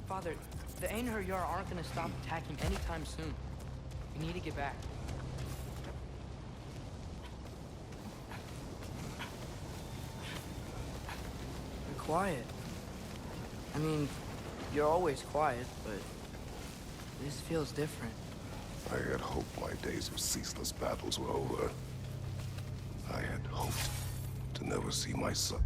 Father, the Einherjar aren't gonna stop attacking anytime soon. We need to get back. You're quiet. I mean, you're always quiet, but this feels different. I had hoped my days of ceaseless battles were over. I had hoped to never see my son.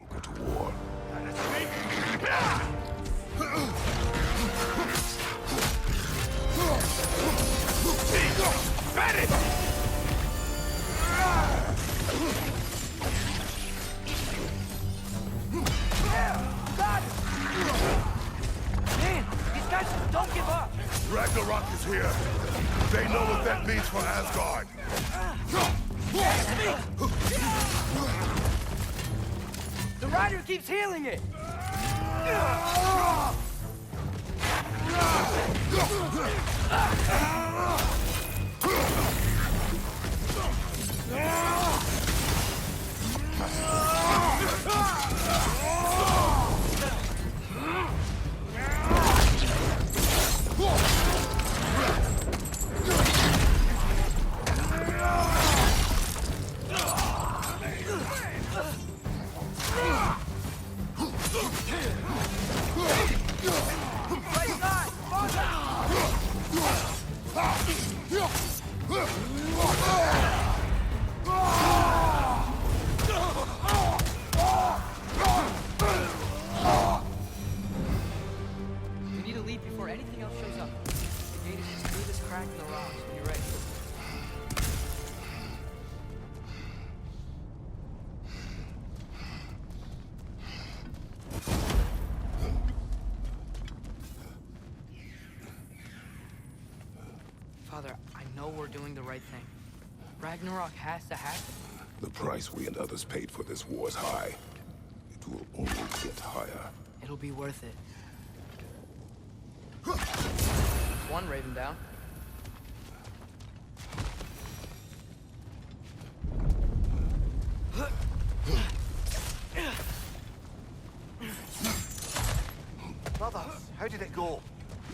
Go to war. Man, these guys don't give up! Ragnarok is here. They know what that means for Asgard. The rider keeps healing it! We need to leave before anything else shows up. The gate is just through this crack in the rocks when you're ready. Father, I know we're doing the right thing. Ragnarok has to happen. The price we and others paid for this war is high. It will only get higher. It'll be worth it. One Raven down. Brothers, how did it go?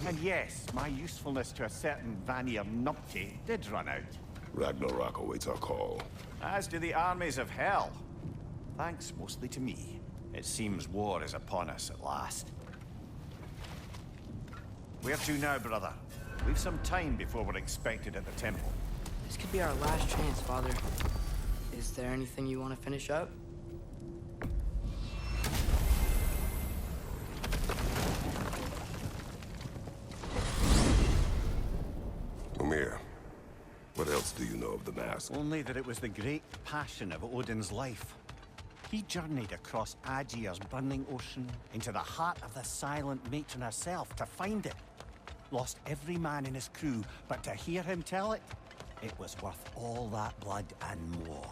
And yes, my usefulness to a certain Vanir numpty did run out. Ragnarok awaits our call. As do the armies of hell. Thanks mostly to me. It seems war is upon us at last. Where to now, brother? We've some time before we're expected at the temple. This could be our last chance, Father. Is there anything you want to finish up? Mimir, what else do you know of the mask? Only that it was the great passion of Odin's life. He journeyed across Aegir's burning ocean into the heart of the silent matron herself to find it. lost every man in his crew, but to hear him tell it, it was worth all that blood and more.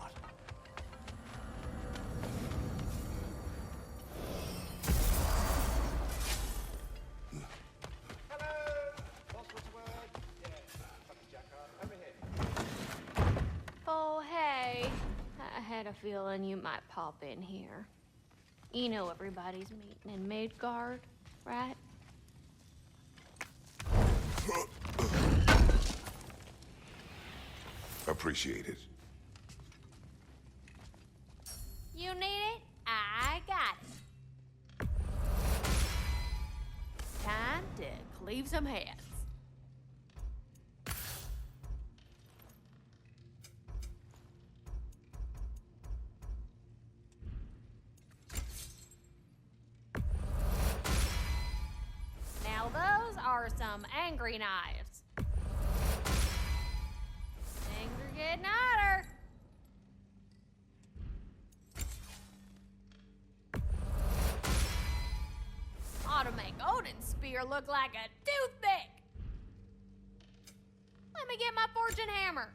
Oh, hey. I had a feeling you might pop in here. You know everybody's meeting in Midgard, right? Appreciate it. You need it? I got it. Time to cleave some heads. Now those are some angry knives. Things are getting hotter. Ought to make Odin's spear look like a toothpick. Let me get my fortune hammer.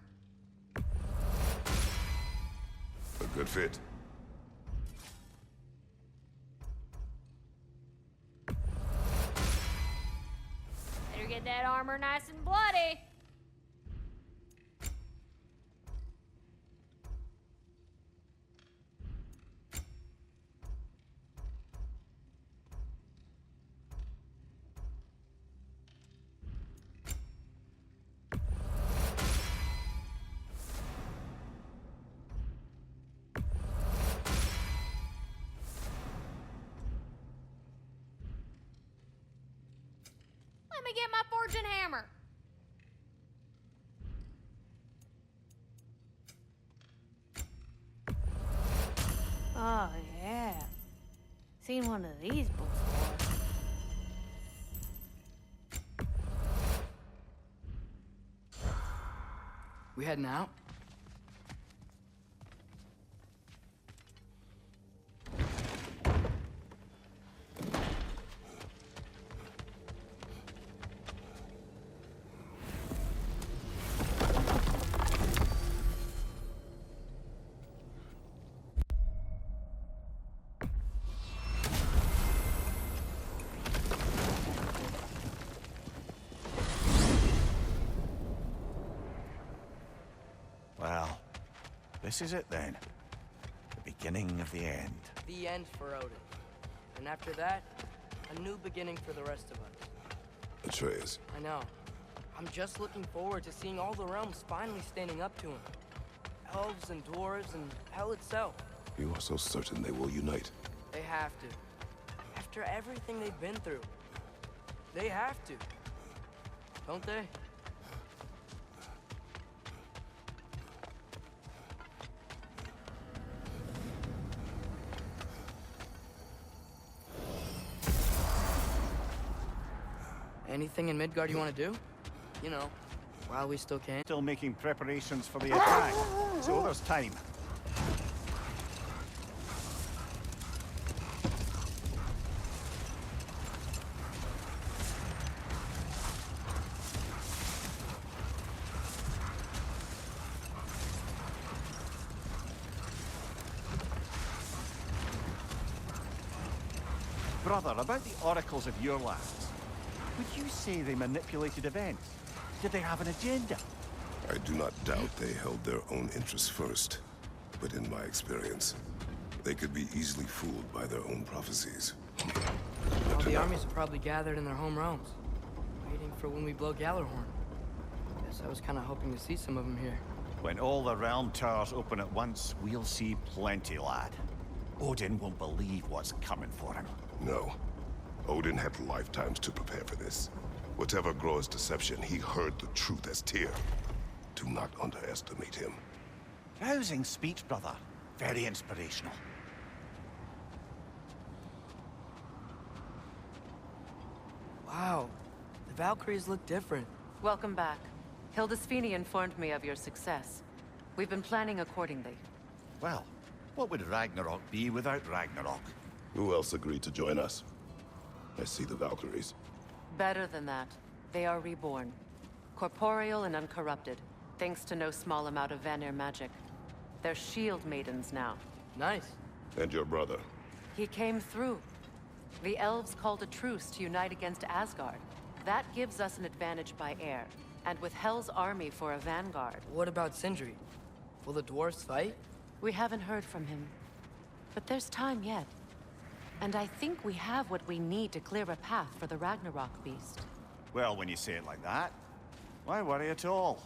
A good fit. Better get that armor nice and bloody. Let me get my fortune hammer. Oh, yeah. Seen one of these before. We heading out? Well, this is it then. The beginning of the end. The end for Odin. And after that, a new beginning for the rest of us. Atreus, I know. I'm just looking forward to seeing all the realms finally standing up to him. Elves and dwarves and hell itself. you are so certain they will unite. They have to. After everything they've been through. They have to. Don't they? Anything in Midgard you want to do? You know, while we still can. Still making preparations for the attack, so there's time. Brother, about the oracles of your lands, would you say they manipulated events? Did they have an agenda? I do not doubt they held their own interests first. But in my experience, they could be easily fooled by their own prophecies. All the armies are probably gathered in their home realms, waiting for when we blow Gallarhorn. Guess I was kind of hoping to see some of them here. When all the realm towers open at once, we'll see plenty, lad. Odin won't believe what's coming for him. No. Odin had lifetimes to prepare for this. Whatever Groa's deception, he heard the truth as Tyr. Do not underestimate him. Rousing speech, brother. Very inspirational. Wow, the Valkyries look different. Welcome back. Hildisvini informed me of your success. We've been planning accordingly. Well, what would Ragnarok be without Ragnarok? Who else agreed to join us? I see the Valkyries. Better than that. They are reborn. Corporeal and uncorrupted, thanks to no small amount of Vanir magic. They're shield maidens now. Nice. And your brother? He came through. The elves called a truce to unite against Asgard. That gives us an advantage by air. And with Hell's army for a vanguard. What about Sindri? Will the dwarves fight? We haven't heard from him. But there's time yet. And I think we have what we need to clear a path for the Ragnarok beast. Well, when you say it like that, why worry at all?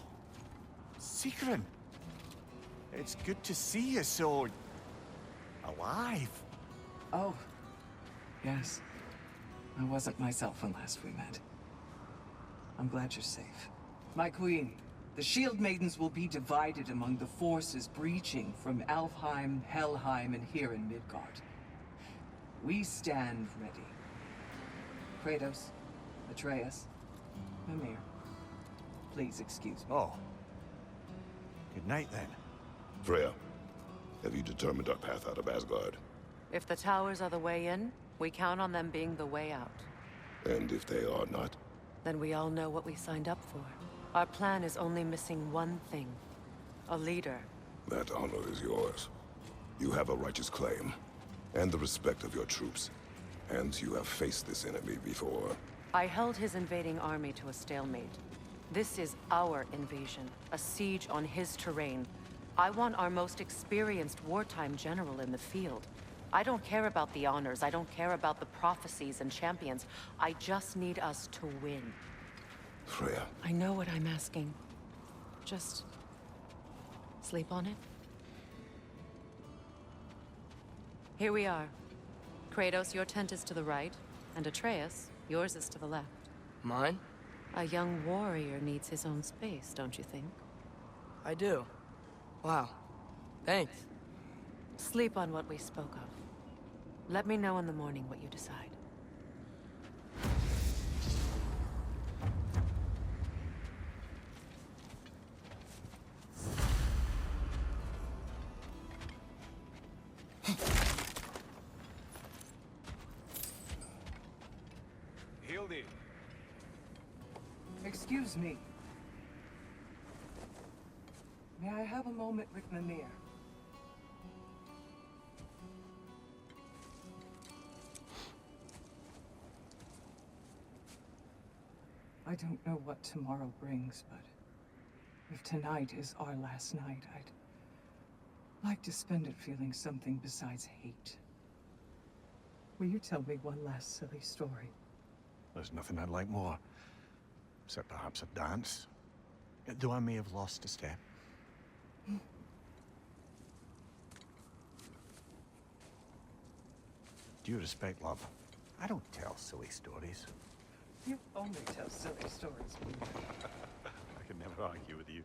Secret, it's good to see you so... alive. Oh, yes. I wasn't myself when last we met. I'm glad you're safe. My queen, the Shield Maidens will be divided among the forces breaching from Alfheim, Helheim, and here in Midgard. We stand ready. Kratos, Atreus, Mimir, please excuse me. Oh. Good night, then. Freya, have you determined our path out of Asgard? If the towers are the way in, we count on them being the way out. And if they are not? Then we all know what we signed up for. Our plan is only missing one thing. A leader. That honor is yours. You have a righteous claim, and the respect of your troops. And you have faced this enemy before. I held his invading army to a stalemate. This is our invasion, a siege on his terrain. I want our most experienced wartime general in the field. I don't care about the honors, I don't care about the prophecies and champions. I just need us to win. Freya. I know what I'm asking. Just... sleep on it? Here we are. Kratos, your tent is to the right, and Atreus, yours is to the left. Mine? A young warrior needs his own space, don't you think? I do. Wow. Thanks. Sleep on what we spoke of. Let me know in the morning what you decide. Hildy. Excuse me. May I have a moment with Mimir? I don't know what tomorrow brings, but if tonight is our last night, I'd like to spend it feeling something besides hate. Will you tell me one last silly story? There's nothing I'd like more. Except perhaps a dance. Though I may have lost a step. Due respect, love, I don't tell silly stories. You only tell silly stories. I can never argue with you.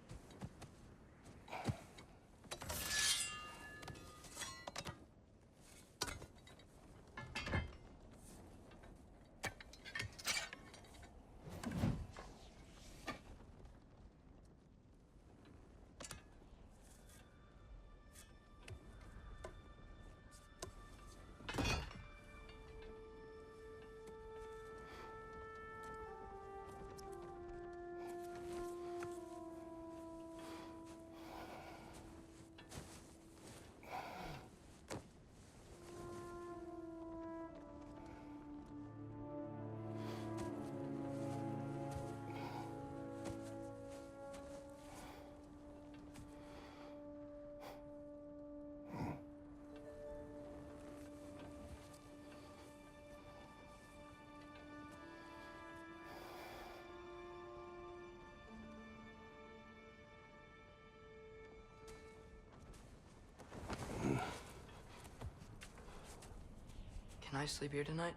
Can I sleep here tonight?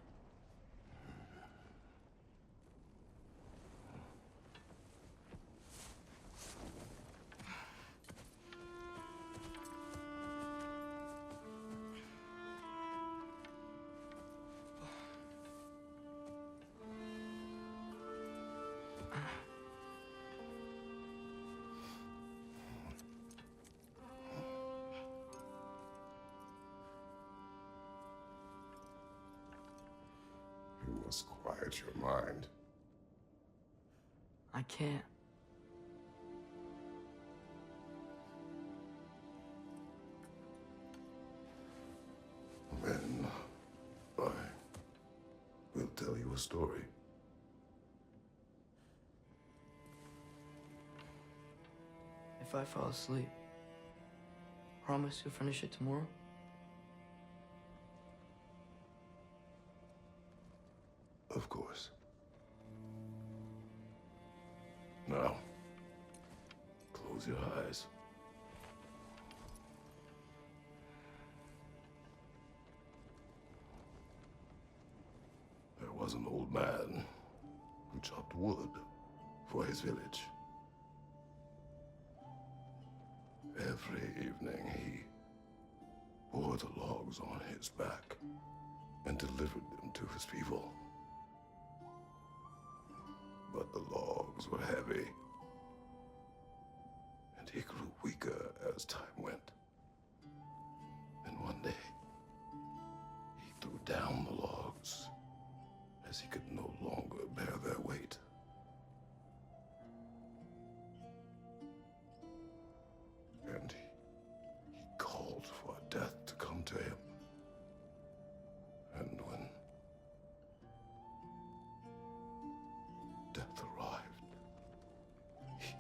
You must quiet your mind. I can't. Then I will tell you a story. If I fall asleep, promise you'll finish it tomorrow? Of course. Now, close your eyes. There was an old man who chopped wood for his village. Every evening he bore the logs on his back and delivered them to his people. But the logs were heavy, and he grew weaker as time went. And one day, he threw down the logs as he could no longer bear their weight. And he called for death to come to him. And when death arrived, he...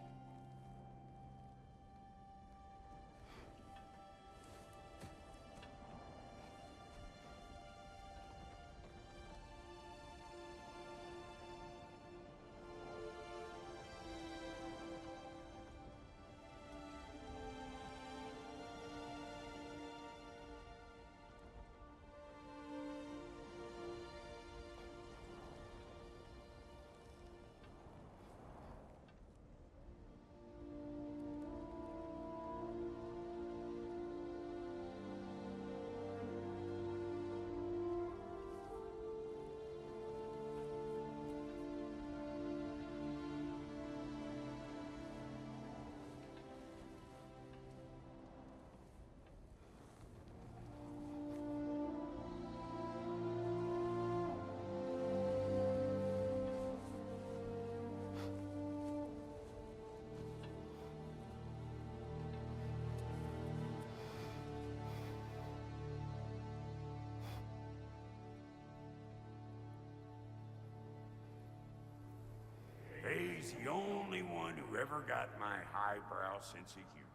He's the only one who ever got my highbrow sense of humor.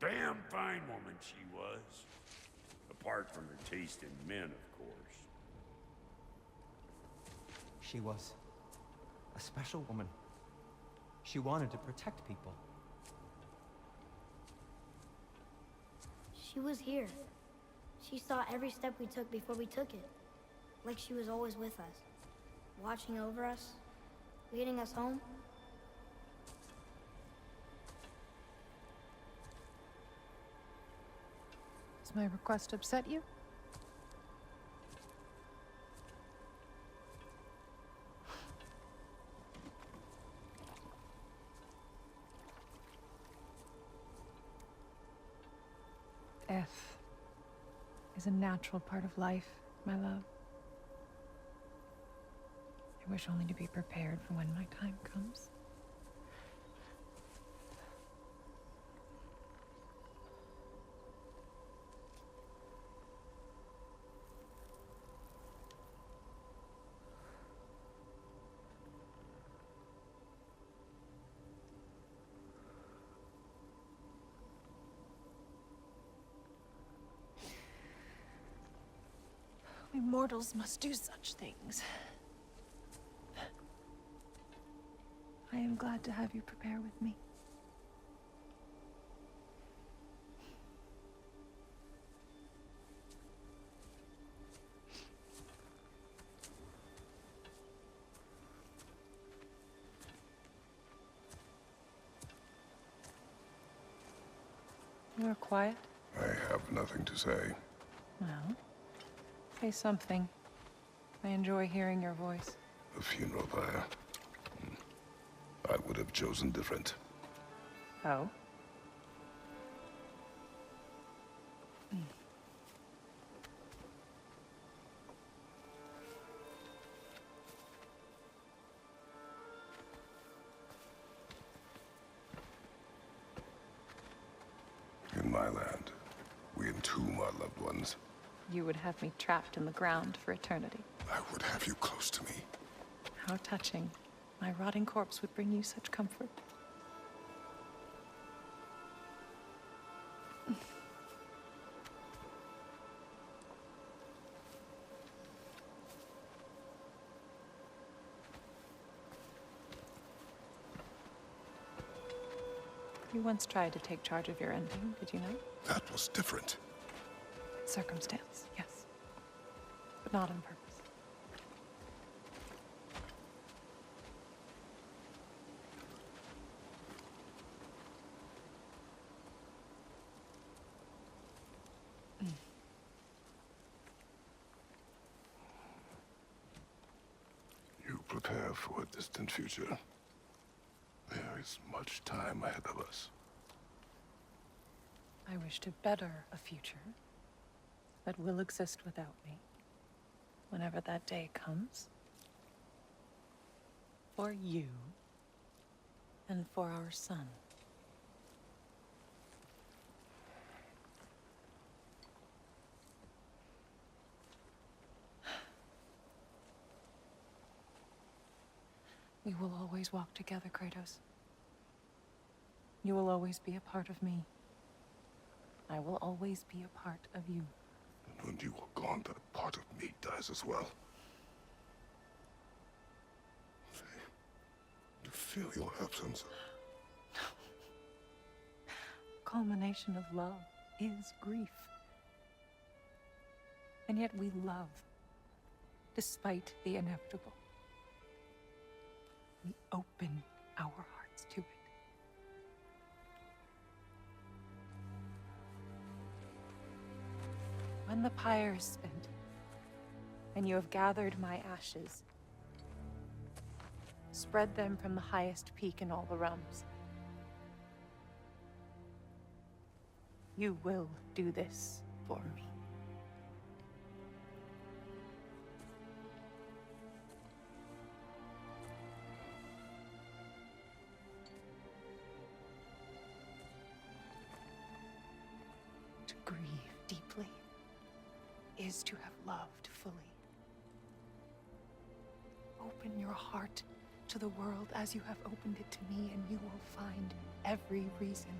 Damn fine woman she was. Apart from her taste in men, of course. She was a special woman. She wanted to protect people. She was here. She saw every step we took before we took it. Like she was always with us. Watching over us. Leading us home. Does my request upset you? Death is a natural part of life, my love. I wish only to be prepared for when my time comes. We mortals must do such things. I am glad to have you prepare with me. You are quiet? I have nothing to say. Well, say something. I enjoy hearing your voice. The funeral pyre. I would have chosen different. Oh? loved ones. You would have me trapped in the ground for eternity. I would have you close to me. How touching. My rotting corpse would bring you such comfort. You once tried to take charge of your ending, did you know? That was different. Circumstance, yes. But not on purpose. You prepare for a distant future. There is much time ahead of us. I wish to better a future that will exist without me, whenever that day comes. For you, and for our son. We will always walk together, Kratos. You will always be a part of me. I will always be a part of you. And when you are gone, that part of me dies as well. To feel your absence. Culmination of love is grief. And yet we love, despite the inevitable. We open our hearts to it. When the pyre is spent, and you have gathered my ashes, spread them from the highest peak in all the realms. You will do this for me. To grieve deeply is to have loved fully. Open your heart to the world as you have opened it to me, and you will find every reason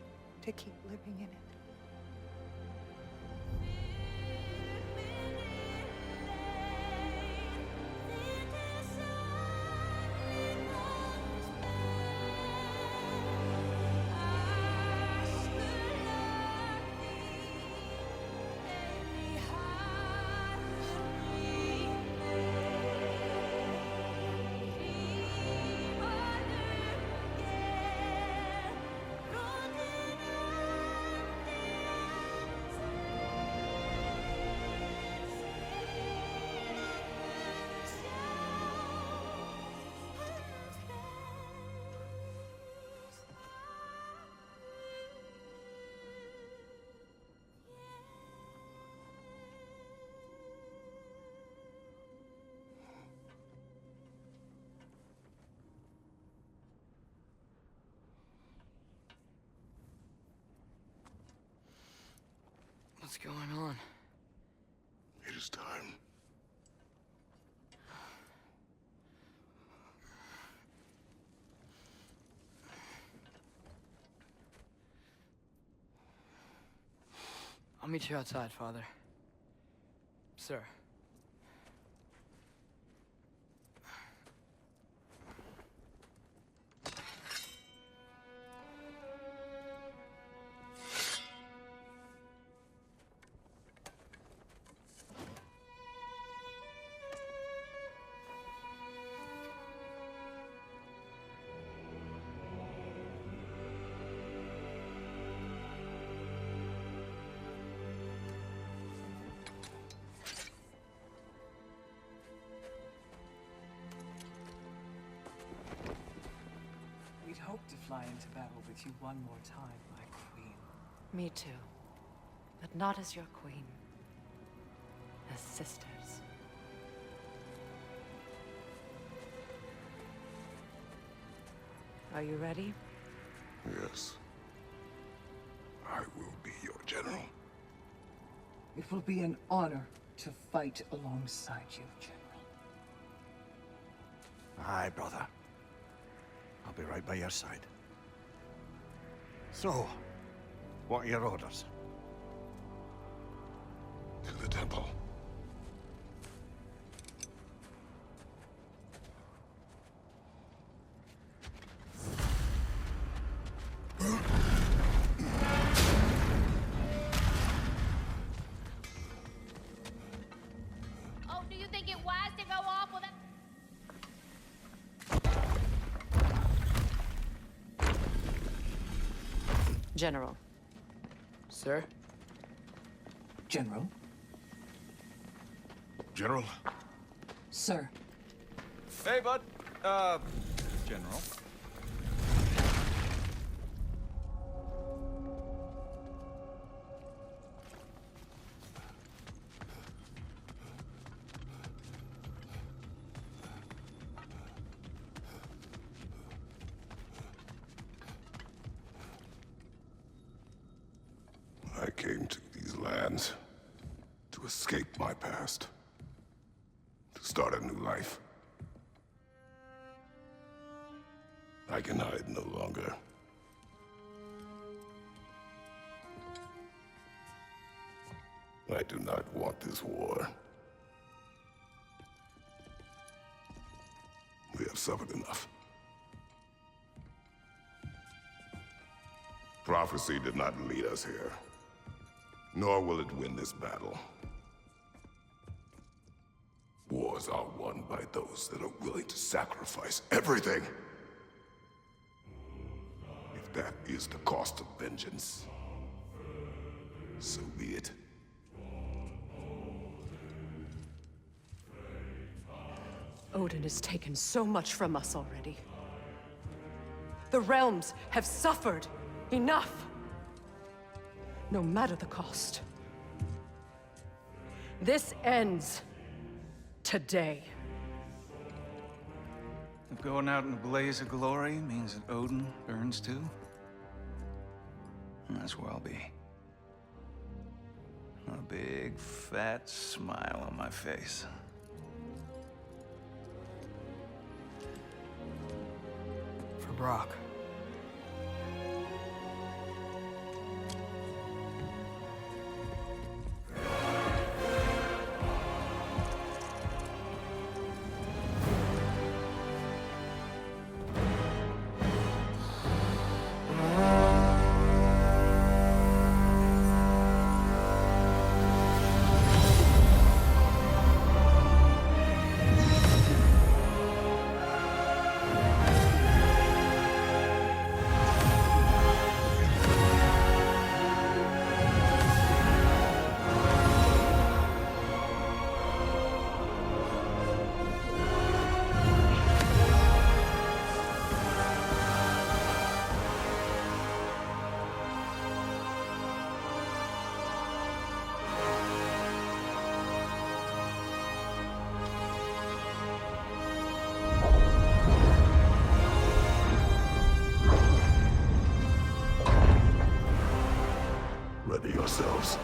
to keep living in it. What's going on? It is time. I'll meet you outside, Father. Sir. We'd hoped to fly into battle with you one more time, my queen. Me too. But not as your queen. As sisters. Are you ready? Yes. I will be your general. It will be an honor to fight alongside you, General. Aye, brother. I'll be right by your side. So, what are your orders? To the temple. Oh, do you think it wise to go off with that? General. Sir? General? General? Sir. Hey, bud. General. I came to these lands to escape my past, to start a new life. I can hide no longer. I do not want this war. We have suffered enough. Prophecy did not lead us here, nor will it win this battle. Wars are won by those that are willing to sacrifice everything. If that is the cost of vengeance, so be it. Odin has taken so much from us already. The realms have suffered enough. No matter the cost. This ends today. If going out in a blaze of glory means that Odin burns too, that's where I'll be. A big, fat smile on my face. For Brock. Ready yourselves.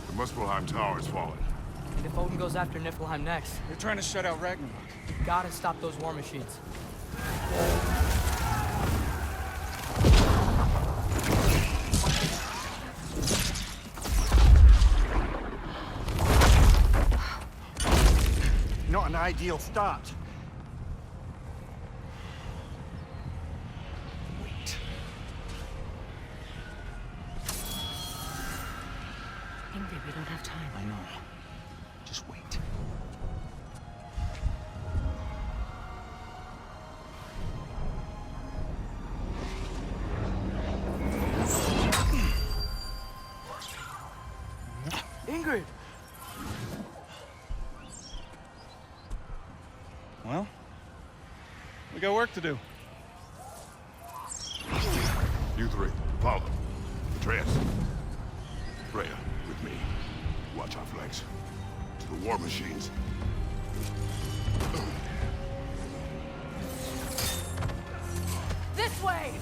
The Muspelheim Tower is falling. If Odin goes after Niflheim next, They're trying to shut out Ragnarök. we gotta stop those war machines. Not an ideal start. Wait. Ingrid, we don't have time. I know. Just wait. Ingrid! got work to do. You three, follow. Atreus. Freya, with me. Watch our flanks. To the war machines. This way!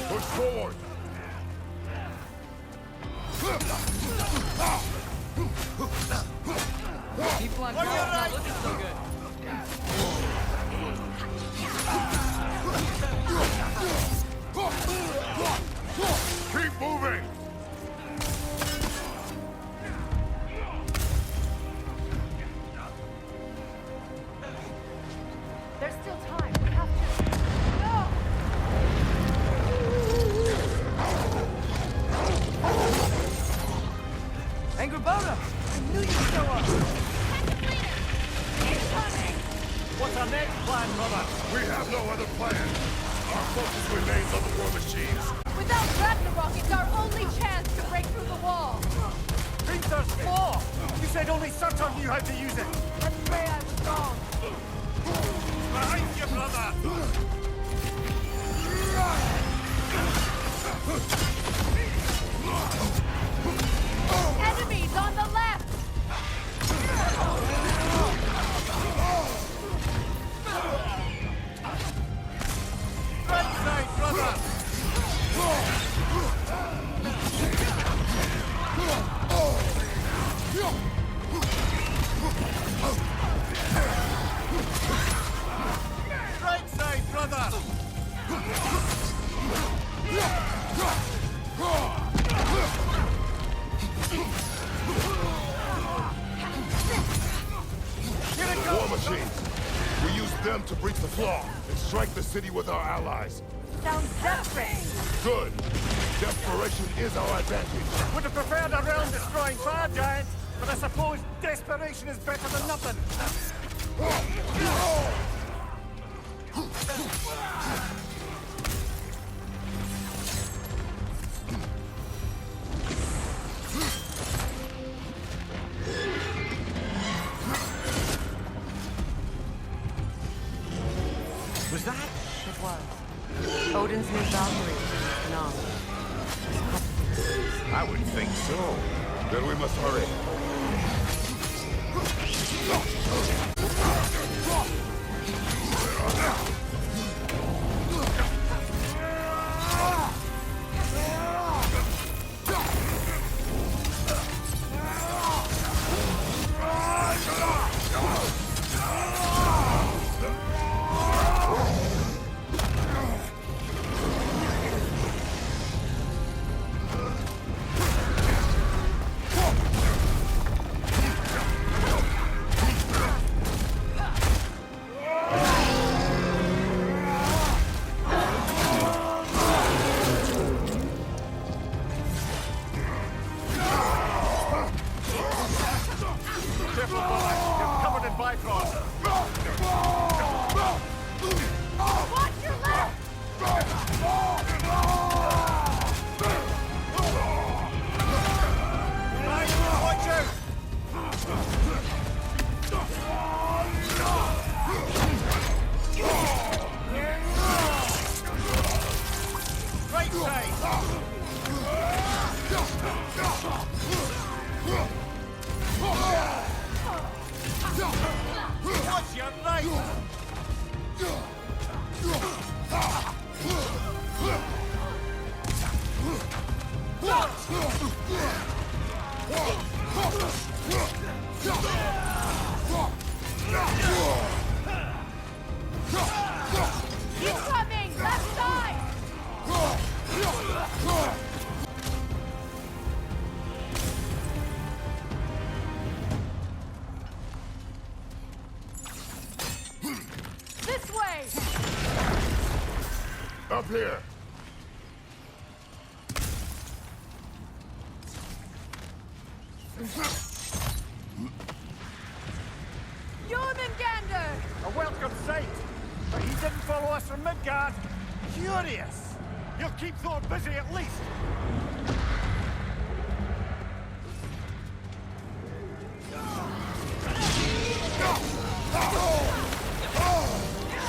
Push forward! Keep on going, it's not looking so good. Keep moving! There's still time. We have to... No! Angrboda! I knew you'd show up! What's our next plan, brother? We have no other plan. Our focus remains on the war machines. Without Ragnarok, it's our only chance to break through the wall. Hrinthur's claw! You said only Surtur knew how to use it! Let's pray I was wrong. Behind you, brother! Enemies on the left! Right side, brother! Right side, brother! War machines. We use them to breach the flaw and strike the city with our allies. Sounds desperate! Good. Desperation is our advantage. Would have preferred a realm-destroying fire giant, but I suppose desperation is better than nothing. Was that? It was. Odin's new Valkyrie. No. I would think so. Then we must hurry. Careful, brother. You're covered in bifrost. Watch your left! Right, watch out! Right side! Watch your right! Incoming! Left side! This way! Up here. Jormungandr! A welcome sight! But he didn't follow us from Midgard. Curious! You'll keep Thor busy at least!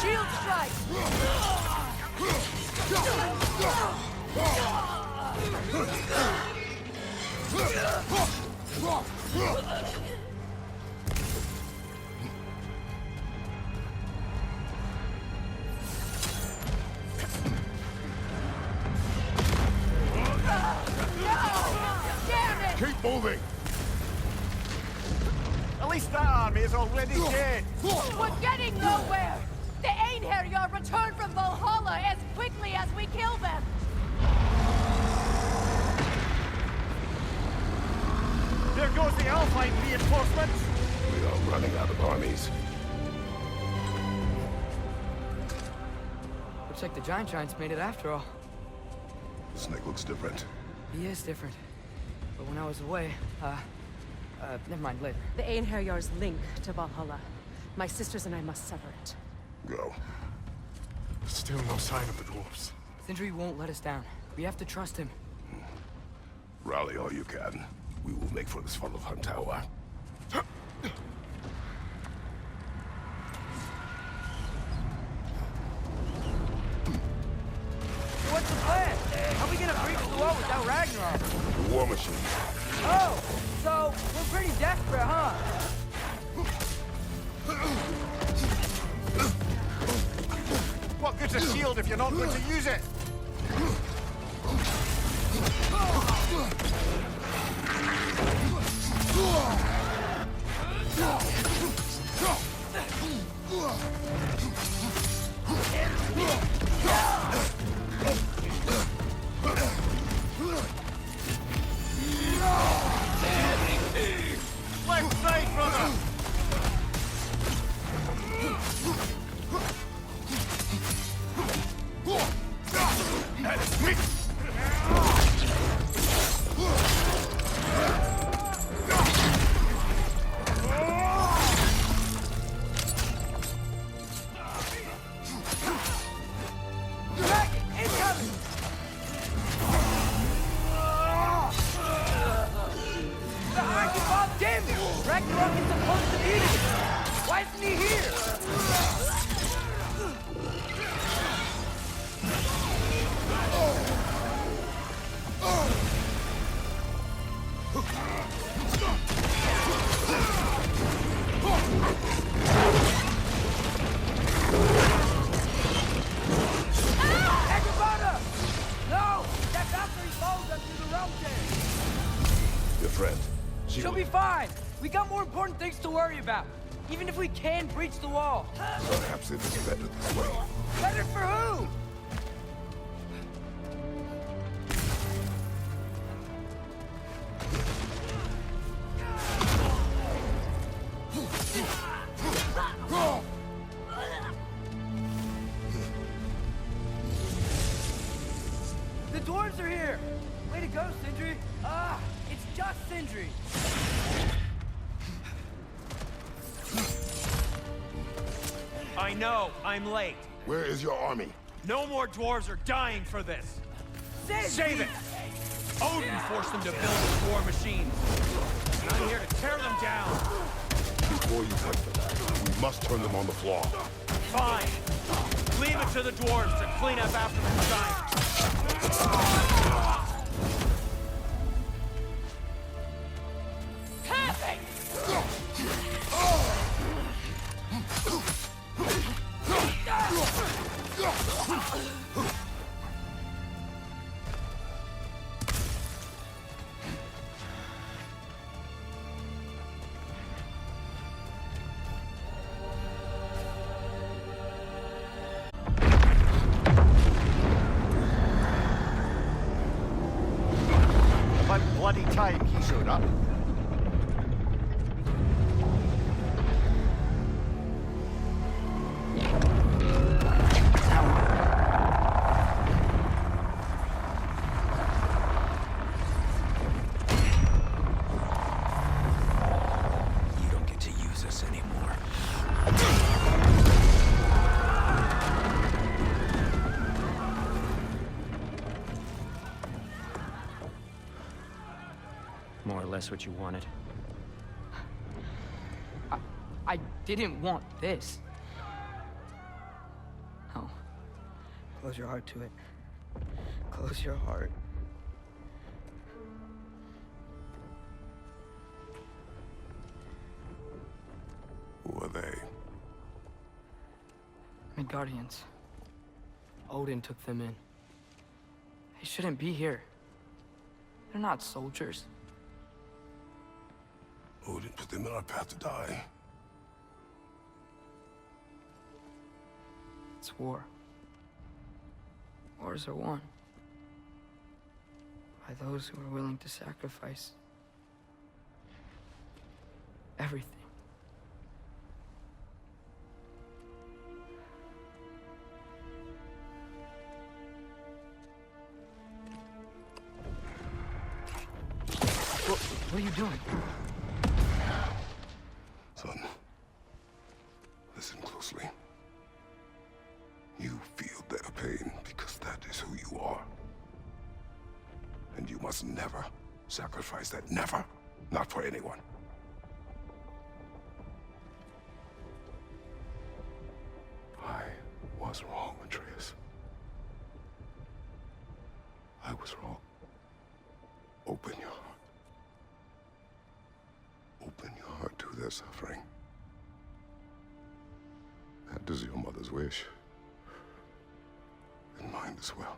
Shield strike! Keep moving! At least that army is already dead! We're getting nowhere! The Einherjar return from Valhalla as quickly as we kill them! There goes the Alpine reinforcements! We are running out of armies. Looks like the Giants made it after all. The snake looks different. He is different. But when I was away, never mind, later. The Einherjar's link to Valhalla. My sisters and I must sever it. Go. Still no sign of the dwarves. Sindri won't let us down. We have to trust him. Rally all you can. We will make for this funnel of Hunt Tower. What's the plan? How are we gonna breach the wall without Ragnarok? The war machine. Oh, so we're pretty desperate, huh? What good's a shield if you're not going to use it? Left side, brother! That is weak! Ragnarok is supposed to be here! Why isn't he here? Agabata! No! That Valkyrie followed us through the realm there! Your friend. She'll be fine! We got more important things to worry about. Even if we can breach the wall. Perhaps it is better this way. Better for who? The dwarves are here! Way to go, Sindri! It's just Sindri! I know, I'm late. Where is your army? No more dwarves are dying for this. Save it! Odin forced them to build these war machines. And I'm here to tear them down. Before you touch them, we must turn them on the floor. Fine. Leave it to the dwarves to clean up after the giants. About bloody time he showed up. You don't get to use us anymore. More or less what you wanted. I didn't want this. No. Close your heart to it. Close your heart. Who are they? Midgardians. Odin took them in. They shouldn't be here. They're not soldiers. Odin put them in our path to die. It's war. Wars are won by those who are willing to sacrifice everything. What are you doing? Son, listen closely. You feel their pain because that is who you are. And you must never sacrifice that. Never. Not for anyone. I was wrong, Atreus. I was wrong. Open your heart. Open your heart to their suffering. That is your mother's wish. And mine as well.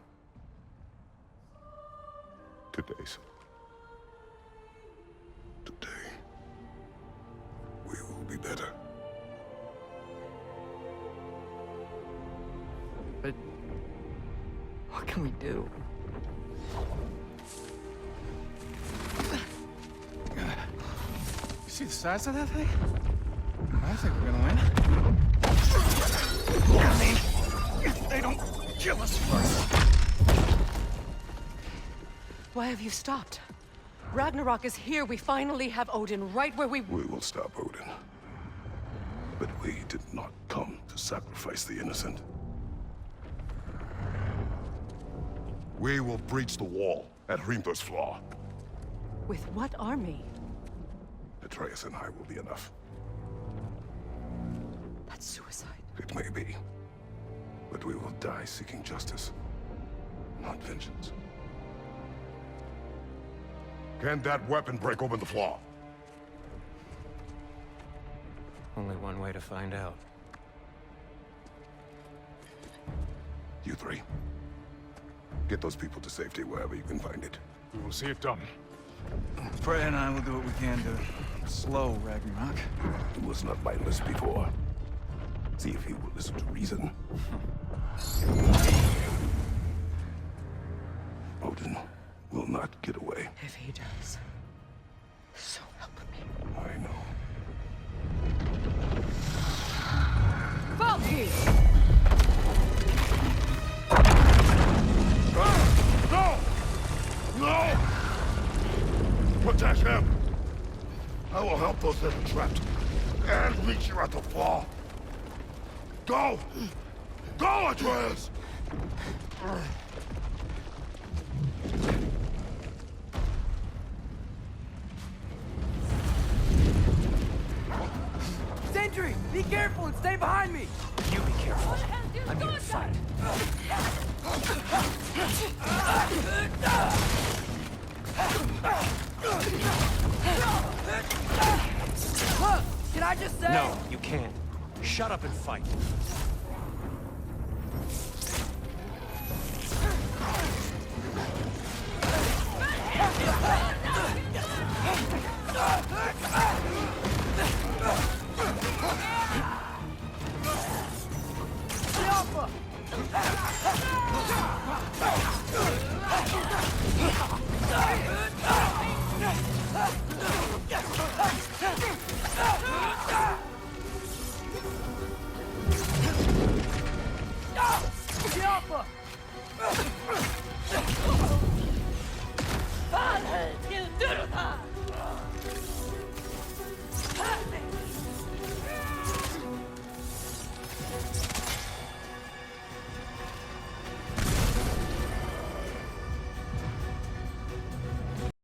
Today, son. Today, we will be better. But what can we do? You see the size of that thing? I think we're gonna win. I mean, if they don't kill us first. Why have you stopped? Ragnarok is here. We finally have Odin right where we... We will stop Odin. But we did not come to sacrifice the innocent. We will breach the wall at Hrimthur's Flaw. With what army? Atreus and I will be enough. That's suicide. It may be. But we will die seeking justice, not vengeance. Can that weapon break open the flaw? Only one way to find out. You three. Get those people to safety wherever you can find it. We will see it done. Freya and I will do what we can to slow Ragnarok. He was not mindless before. See if he will listen to reason. Odin will not get away. If he does, so help me. I know. Valky! No! No! Protect him! I will help those that are trapped. And meet you at the flaw. Go! Go, Atreus! Sentry! Be careful and stay behind me! You be careful. I'm here to fight. Look! Can I just say... No, you can't. Shut up and fight.